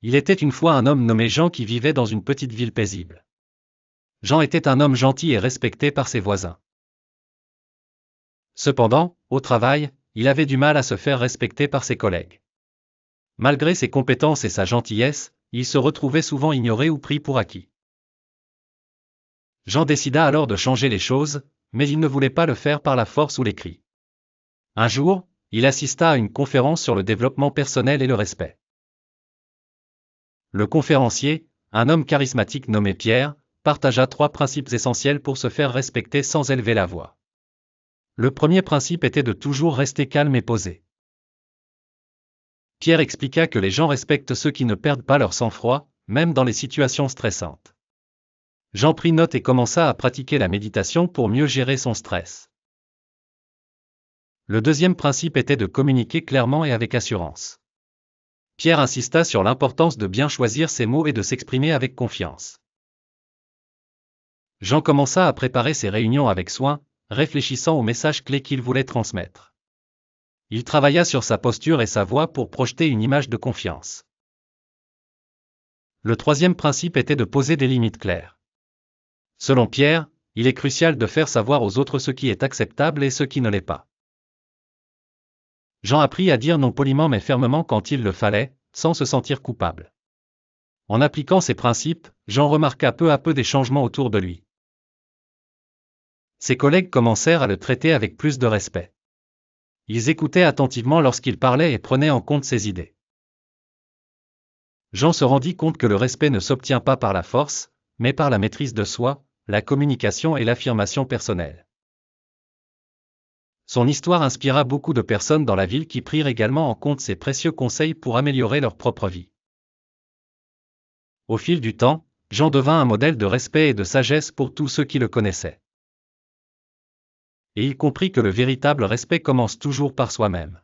Il était une fois un homme nommé Jean qui vivait dans une petite ville paisible. Jean était un homme gentil et respecté par ses voisins. Cependant, au travail, il avait du mal à se faire respecter par ses collègues. Malgré ses compétences et sa gentillesse, il se retrouvait souvent ignoré ou pris pour acquis. Jean décida alors de changer les choses, mais il ne voulait pas le faire par la force ou les cris. Un jour, il assista à une conférence sur le développement personnel et le respect. Le conférencier, un homme charismatique nommé Pierre, partagea 3 principes essentiels pour se faire respecter sans élever la voix. Le premier principe était de toujours rester calme et posé. Pierre expliqua que les gens respectent ceux qui ne perdent pas leur sang-froid, même dans les situations stressantes. Jean prit note et commença à pratiquer la méditation pour mieux gérer son stress. Le deuxième principe était de communiquer clairement et avec assurance. Pierre insista sur l'importance de bien choisir ses mots et de s'exprimer avec confiance. Jean commença à préparer ses réunions avec soin, réfléchissant aux messages clés qu'il voulait transmettre. Il travailla sur sa posture et sa voix pour projeter une image de confiance. Le troisième principe était de poser des limites claires. Selon Pierre, il est crucial de faire savoir aux autres ce qui est acceptable et ce qui ne l'est pas. Jean apprit à dire non poliment mais fermement quand il le fallait, sans se sentir coupable. En appliquant ces principes, Jean remarqua peu à peu des changements autour de lui. Ses collègues commencèrent à le traiter avec plus de respect. Ils écoutaient attentivement lorsqu'il parlait et prenaient en compte ses idées. Jean se rendit compte que le respect ne s'obtient pas par la force, mais par la maîtrise de soi, la communication et l'affirmation personnelle. Son histoire inspira beaucoup de personnes dans la ville qui prirent également en compte ses précieux conseils pour améliorer leur propre vie. Au fil du temps, Jean devint un modèle de respect et de sagesse pour tous ceux qui le connaissaient. Et il comprit que le véritable respect commence toujours par soi-même.